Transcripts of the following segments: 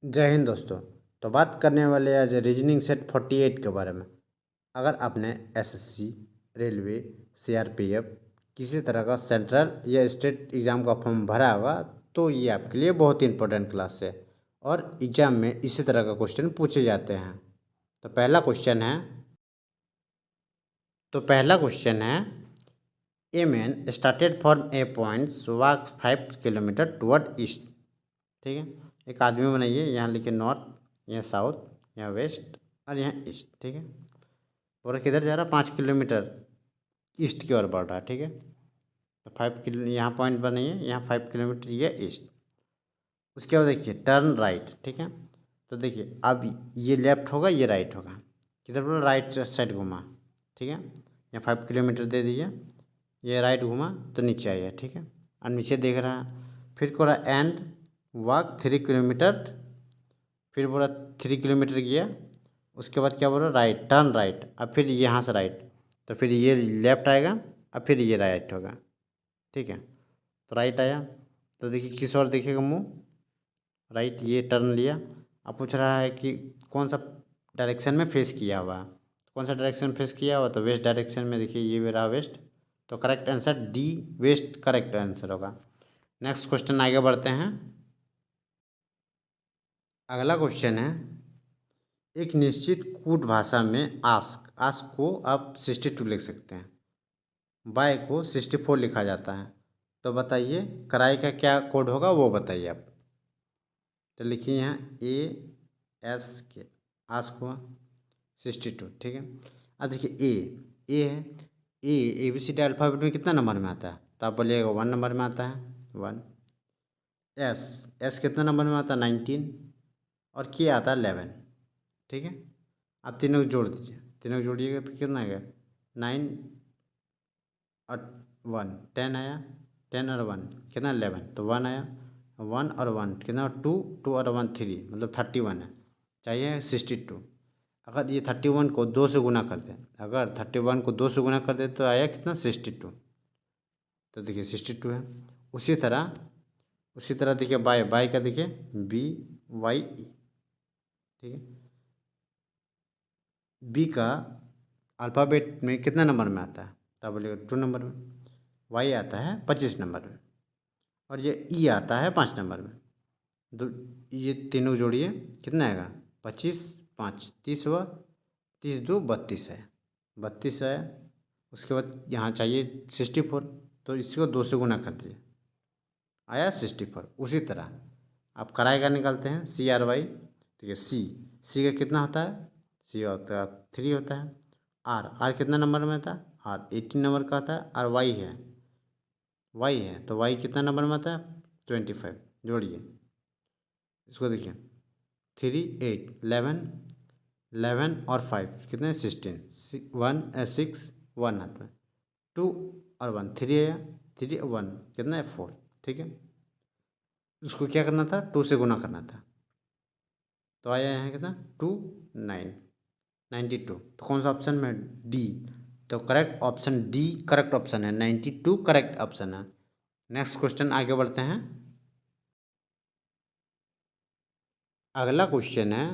जय हिंद दोस्तों। तो बात करने वाले आज रीजनिंग सेट 48 के बारे में। अगर आपने एसएससी, रेलवे, सीआरपीएफ किसी तरह का सेंट्रल या स्टेट एग्ज़ाम का फॉर्म भरा होगा तो ये आपके लिए बहुत ही इंपॉर्टेंट क्लास है और एग्ज़ाम में इसी तरह का क्वेश्चन पूछे जाते हैं। तो पहला क्वेश्चन है a man started from A point walk 5 kilometre toward east. ठीक है, एक आदमी बनाइए, यहाँ लिखिए नॉर्थ, यहाँ साउथ, यहाँ वेस्ट और यहाँ ईस्ट। ठीक है, पूरा किधर जा रहा है? 5 किलोमीटर ईस्ट की ओर बढ़ रहा है। ठीक है, तो 5 किलो यहाँ पॉइंट बनाइए, यहाँ 5 किलोमीटर ये ईस्ट। उसके बाद देखिए टर्न राइट। ठीक है, तो देखिए अब ये लेफ्ट होगा, ये राइट होगा, किधर बोला? राइट साइड घुमा। ठीक है, यहाँ 5 किलोमीटर दे दीजिए, ये राइट घुमा तो नीचे आइए। ठीक है, और नीचे देख रहा है, फिर बोला एंड वॉक 3 किलोमीटर, फिर बोला 3 किलोमीटर गया। उसके बाद क्या बोला? राइट, टर्न राइट, अब फिर यहाँ से राइट, तो फिर ये लेफ्ट आएगा, अब फिर ये राइट होगा। ठीक है, तो राइट आया, तो देखिए किस ओर दिखेगा मुँह? राइट, ये टर्न लिया। अब पूछ रहा है कि कौन सा डायरेक्शन में फेस किया हुआ, कौन सा डायरेक्शन फेस किया हुआ? तो वेस्ट डायरेक्शन में। देखिए ये भी रहा वेस्ट, तो correct answer D, west correct answer होगा। नेक्स्ट क्वेश्चन आगे बढ़ते हैं। अगला क्वेश्चन है एक निश्चित कूट भाषा में आस्क, आस्क को आप 62 लिख सकते हैं, बाय को 64 लिखा जाता है। तो बताइए कराई का क्या कोड होगा, वो बताइए आप। तो लिखिए यहाँ ए एस के, आस्क हुआ 62। ठीक है, अब देखिए ए है, A B C D alphabet में कितना नंबर में आता है? तो आप बोलिएगा 1 नंबर में आता है, 1। एस, एस कितना नंबर में आता है? 19। और के आता है 11। ठीक है, आप तीनों को जोड़ दीजिए, तीनों को जोड़िएगा तो कितना आएगा? 9 और 1, 10 आया, 10 और 1 कितना? 11, तो 1 आया, 1 और 1 कितना? 2, 2 और 1 3, मतलब 31 है, चाहिए 62। अगर ये 31 को 2 से गुना कर दें, अगर 31 को 2 से गुना कर दें तो आया कितना? 62। तो देखिए 62 है। उसी तरह देखिए बाय, बाय का देखिए बी वाई ई। ठीक है, बी का अल्फ़ाबेट में कितना नंबर में आता है? तब बोलिएगा 2 नंबर में। वाई आता है 25 नंबर में, और ये ई आता है 5 नंबर में। दो, ये तीनों जोड़िए कितना आएगा? 25, 5 30 हुआ, 30 2 32 है, 32 आया। उसके बाद यहाँ चाहिए 64, तो इसको 2 से गुना कर दीजिए, आया 64। उसी तरह आप कराई का निकालते हैं, सी आर वाई। ठीक है, सी का कितना होता है? सी होता है 3 होता है। आर कितना नंबर में आता है? आर 18 नंबर का आता है। और वाई है तो वाई कितना नंबर में आता है? 25। जोड़िए इसको, देखिए 3 8 11, 11 और 5 कितने? 16, 6 1 आता है, 2 और 1 3 आया, 3 और 1 कितना है? 4। ठीक है, उसको क्या करना था? 2 से गुना करना था, तो आया यहाँ कितना? 2 9 92। तो कौन सा ऑप्शन में? डी। तो correct option D correct option है, 92 करेक्ट ऑप्शन है। नेक्स्ट क्वेश्चन आगे बढ़ते हैं। अगला क्वेश्चन है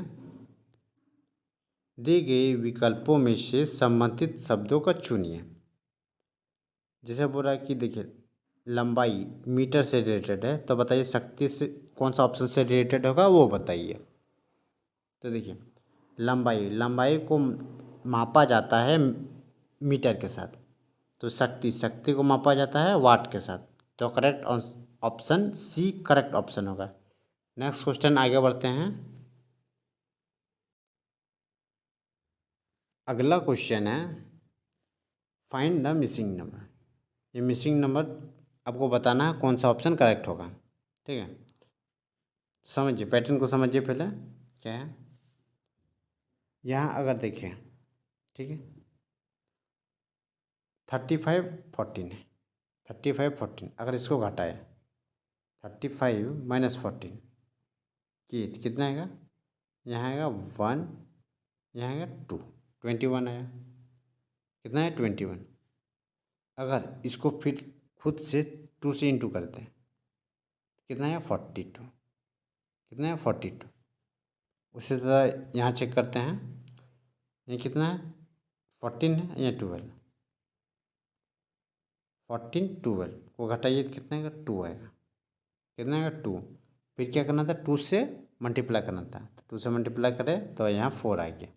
दिए गए विकल्पों में से संबंधित शब्दों का चुनिए। जैसे बोल रहा है कि देखिए लंबाई मीटर से रिलेटेड है, तो बताइए शक्ति से कौन सा ऑप्शन से रिलेटेड होगा, वो बताइए। तो देखिए लंबाई को मापा जाता है मीटर के साथ, तो शक्ति को मापा जाता है वाट के साथ। तो correct option C correct option होगा। नेक्स्ट क्वेश्चन आगे बढ़ते हैं। अगला क्वेश्चन है फाइंड द मिसिंग नंबर। ये मिसिंग नंबर आपको बताना है कौन सा ऑप्शन करेक्ट होगा। ठीक है, समझिए पैटर्न को, समझिए पहले क्या है। यहाँ अगर देखिए, ठीक है, 35 14 है, 35 14, अगर इसको घटाए 35 माइनस 14 कितना आएगा? यहाँ आएगा 1, यहाँ आएगा 2, 21 आया, कितना है? 21। अगर इसको फिर खुद से 2 से इंटू करते हैं, कितना है? 42, कितना है? 42। उसी तरह यहाँ चेक करते हैं, ये कितना है 14 है या 12, 14 12 को घटाइए तो कितना आएगा 2 आएगा, कितना आएगा 2। फिर क्या करना था 2 से मल्टीप्लाई करना था, तो 2 से मल्टीप्लाई करें तो यहाँ 4 आ गया।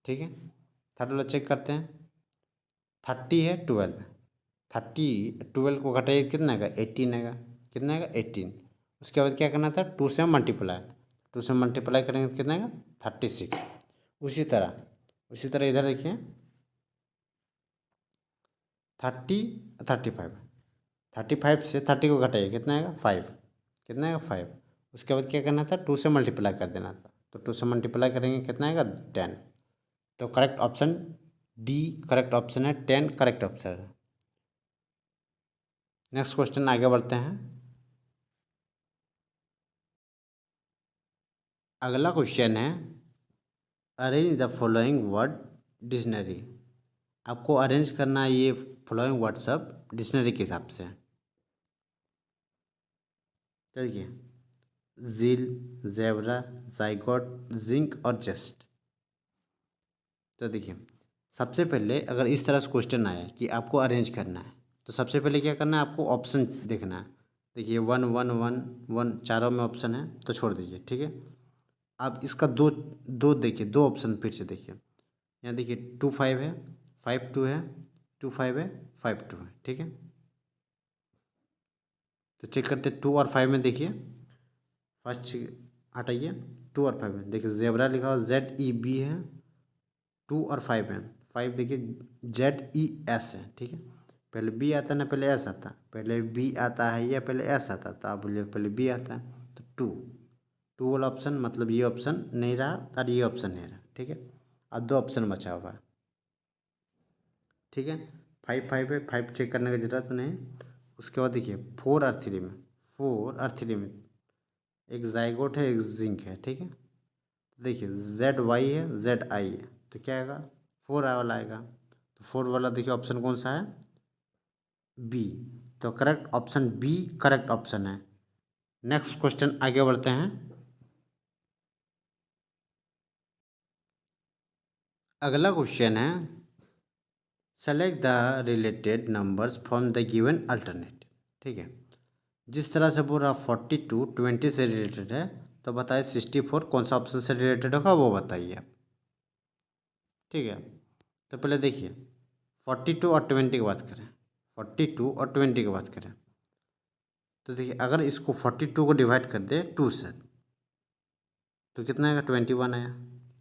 ठीक है, थर्ड वाला चेक करते हैं, 30 है 12, 12 को घटाइए कितना आएगा 18 आएगा, कितना आएगा 18। उसके बाद क्या करना था 2 से मल्टीप्लाई, 2 से मल्टीप्लाई करेंगे तो कितना आएगा 36। उसी तरह इधर देखिए 35 से 30 को घटाइए कितना आएगा 5, कितना आएगा 5। उसके बाद क्या करना था 2 से मल्टीप्लाई कर देना था, तो 2 से मल्टीप्लाई करेंगे कितना आएगा 10। तो correct option D correct option है, 10 करेक्ट ऑप्शन है। नेक्स्ट क्वेश्चन आगे बढ़ते हैं। अगला क्वेश्चन है arrange the following word dictionary. आपको अरेंज करना है ये फॉलोइंग वर्ड सब डिक्शनरी के हिसाब से। चलिए, जील, जेब्रा, जाइगोट, जिंक और जस्ट। तो देखिए, सबसे पहले अगर इस तरह से क्वेश्चन आया कि आपको अरेंज करना है, तो सबसे पहले क्या करना है आपको ऑप्शन देखना है। देखिए 1 1 1 1 चारों में ऑप्शन है तो छोड़ दीजिए। ठीक है, आप इसका दो दो देखिए, दो ऑप्शन फिर से देखिए। यहाँ देखिए 2 5 है, 5 2 है, 2 5 है, 5 2 है। ठीक है, तो चेक करते 2 और 5 में देखिए, फर्स्ट हटाइए 2 और 5 में देखिए जेब्रा लिखा हुआ ZEB है, 2 और 5 है। 5 देखिए ZES है। ठीक है, पहले बी आता है ना पहले एस आता है, पहले बी आता है या पहले एस आता है, तो आप बोलिए पहले बी आता है। तो 2 वाला ऑप्शन मतलब ये ऑप्शन नहीं रहा और ये ऑप्शन नहीं रहा। ठीक है, अब दो ऑप्शन बचा हुआ है। ठीक है, 5 5 है, 5 चेक करने की जरूरत नहीं। उसके बाद देखिए 4 और 3 में, 4 और 3 में एक जाइगोट है एक जिंक है। ठीक है, देखिए ZY है ZI है, तो क्या आएगा 4 वाला आएगा। तो 4 वाला देखिए ऑप्शन कौन सा है बी, तो correct option B correct option है। नेक्स्ट क्वेश्चन आगे बढ़ते हैं। अगला क्वेश्चन है select the related numbers from the given alternative. ठीक है, जिस तरह से बोल रहा 42 20 से रिलेटेड है, तो बताइए 64 कौन सा ऑप्शन से रिलेटेड होगा वो बताइए आप। ठीक है, तो पहले देखिए 42 और 20 की बात करें, 42 और 20 की बात करें, तो देखिए अगर इसको 42 को डिवाइड कर दे 2 से, तो कितना आएगा 21 आया,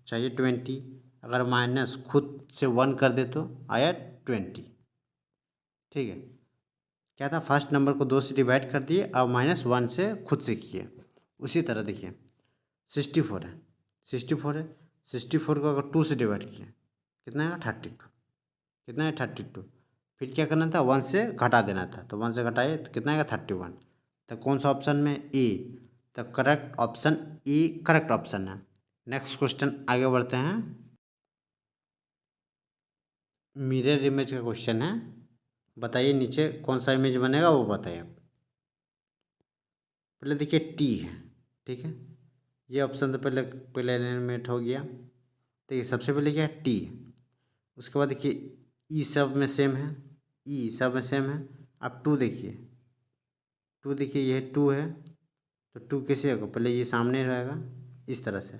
चाहिए 20। अगर माइनस खुद से 1 कर दे तो आया 20। ठीक है, क्या था फर्स्ट नंबर को 2 से डिवाइड कर दिए और -1 से खुद से किए। उसी तरह देखिए 64 है, 64 है, 64 को अगर 2 से डिवाइड किए कितना आएगा 32, कितना है 32। फिर क्या करना था 1 से घटा देना था, तो 1 से घटाए तो कितना आएगा 31। तो कौन सा ऑप्शन में ए, तो correct option A correct option है। नेक्स्ट क्वेश्चन आगे बढ़ते हैं। मिरर इमेज का क्वेश्चन है, बताइए नीचे कौन सा इमेज बनेगा वो बताइए आप। पहले देखिए टी है। ठीक है, ये ऑप्शन तो पहले पहले एलिमिनेट हो गया। देखिए सबसे पहले क्या है टी, उसके बाद देखिए ई सब में सेम है, ई सब में सेम है। अब 2 देखिए, 2 देखिए ये 2 है, तो 2 कैसे होगा, पहले ये सामने रहेगा इस तरह से,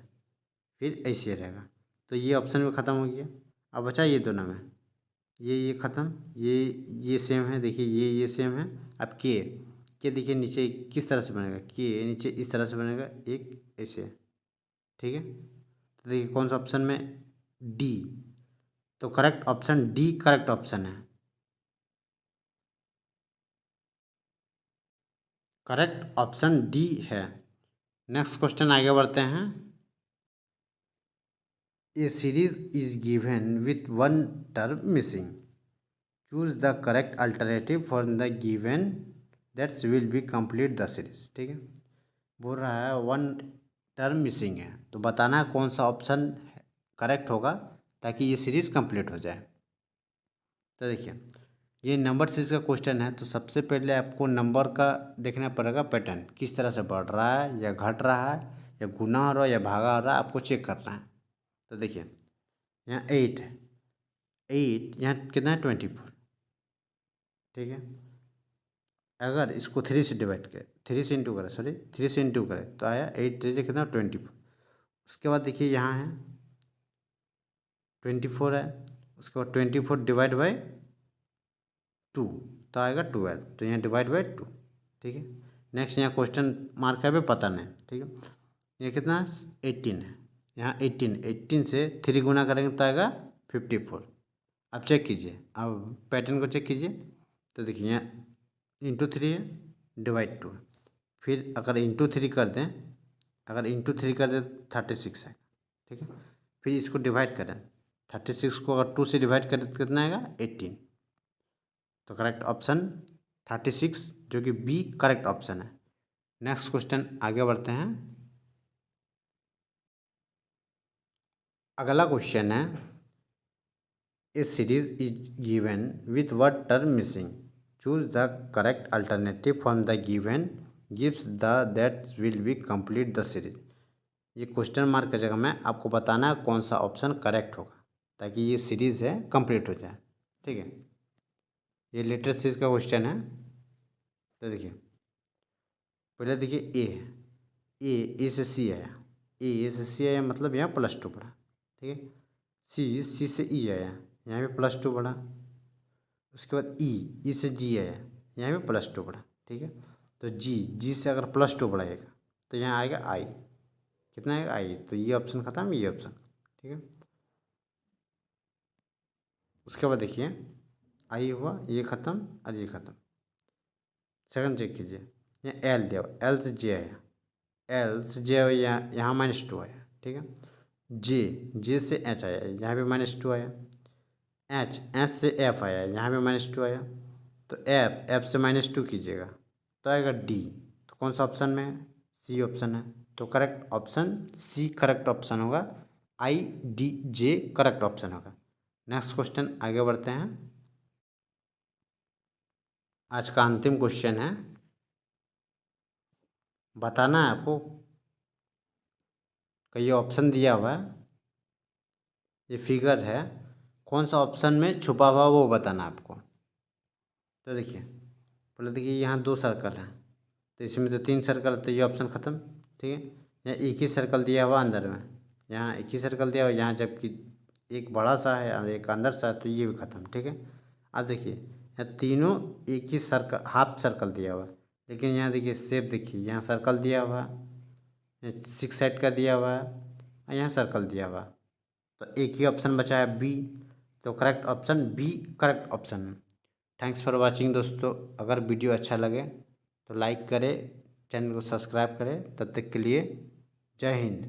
फिर ऐसे रहेगा, तो ये ऑप्शन में ख़त्म हो गया। अब बचा ये दोनों में, ये ख़त्म, ये सेम है, देखिए ये सेम है। अब के देखिए नीचे किस तरह से बनेगा, के नीचे इस तरह से बनेगा एक ऐसे। ठीक है, तो देखिए कौन सा ऑप्शन में डी, तो correct option D correct option है। करेक्ट ऑप्शन डी है। नेक्स्ट क्वेश्चन आगे बढ़ते हैं। A series is given with one term missing, choose the correct alternative for the given that's will be complete the series. ठीक है, बोल रहा है 1 टर्म मिसिंग है, तो बताना है कौन सा ऑप्शन करेक्ट होगा ताकि ये सीरीज़ कंप्लीट हो जाए। तो देखिए ये नंबर सीरीज का क्वेश्चन है, तो सबसे पहले आपको नंबर का देखना पड़ेगा पैटर्न, किस तरह से बढ़ रहा है या घट रहा है या गुना हो रहा है या भागा हो रहा है, आपको चेक करना है। तो देखिए यहाँ 8 है, 8 यहाँ कितना है 24, ठीक है। अगर इसको 3 से डिवाइड करें, 3 से इंटू करें, सॉरी 3 से इंटू करें तो आया 8 3 कितना 24। उसके बाद देखिए यहाँ है 24 है, उसके बाद 24 डिवाइड बाई 2 तो आएगा 12, तो यहाँ डिवाइड बाई 2, ठीक है। नेक्स्ट यहाँ क्वेश्चन मार्क है, पता नहीं, ठीक है। ये कितना 18 है, यहाँ 18 से 3 गुना करेंगे तो आएगा 54। अब चेक कीजिए, अब पैटर्न को चेक कीजिए। तो देखिए यहाँ ×3 है, डिवाइड 2 है, फिर अगर ×3 कर दें, अगर ×3 कर दें 36 है, ठीक है। फिर इसको डिवाइड करें, 36 को अगर 2 से डिवाइड करें तो कितना आएगा 18। तो करेक्ट ऑप्शन 36 जो कि बी करेक्ट ऑप्शन है। नेक्स्ट क्वेश्चन आगे बढ़ते हैं। अगला क्वेश्चन है, a series is given with what term missing, choose the correct alternative from the given gives the that will be complete the series. ये question mark की जगह में आपको बताना है कौन सा ऑप्शन करेक्ट होगा ताकि ये सीरीज़ है कंप्लीट हो जाए, ठीक है। ये लेटेस्ट सीरीज का क्वेश्चन है। तो देखिए पहले देखिए ए से सी आया, ए से सी आया मतलब यहाँ +2 पड़ा, ठीक है। सी से ई आया, यहाँ पे +2 पड़ा। उसके बाद ई से जी आया, यहाँ पे +2 पड़ा, ठीक है। तो जी से अगर +2 बढ़ाएगा तो यहाँ आएगा आई, कितना आएगा आई। तो ये ऑप्शन खत्म, ये ऑप्शन, ठीक है। उसके बाद देखिए आई हुआ, ये ख़त्म और ये ख़त्म। सेकंड चेक कीजिए, यहाँ एल दिया, एल से जे आया, एल से जे आया, यहाँ -2 आया, ठीक है। जे से एच आया, यहाँ पे -2 आया। एच से एफ आया, यहाँ पे -2 आया। तो एफ से -2 कीजिएगा तो आएगा डी। तो कौन सा ऑप्शन में है, सी ऑप्शन है। तो correct option C correct option होगा, IDJ करेक्ट ऑप्शन होगा। नेक्स्ट क्वेश्चन आगे बढ़ते हैं। आज का अंतिम क्वेश्चन है, बताना है आपको कि ये ऑप्शन दिया हुआ है, ये फिगर है, कौन सा ऑप्शन में छुपा हुआ वो बताना है आपको। तो देखिए पहले देखिए यहाँ 2 सर्कल हैं, तो इसमें तो 3 सर्कल, तो ये ऑप्शन ख़त्म, ठीक है। यहाँ एक ही सर्कल दिया हुआ अंदर में, यहाँ एक ही सर्कल दिया हुआ, यहाँ जबकि एक बड़ा सा है और एक अंदर सा है, तो ये भी ख़त्म, ठीक है। अब देखिए यहाँ तीनों एक ही सर्कल, हाफ सर्कल दिया हुआ, लेकिन यहाँ देखिए शेप देखिए, यहाँ सर्कल दिया हुआ, 6 साइड का दिया हुआ है और यहाँ सर्कल दिया हुआ। तो एक ही ऑप्शन बचा है बी, तो correct option B correct option. Thanks for watching दोस्तों। अगर वीडियो अच्छा लगे तो लाइक करें, चैनल को सब्सक्राइब करें। तब तक के लिए जय हिंद।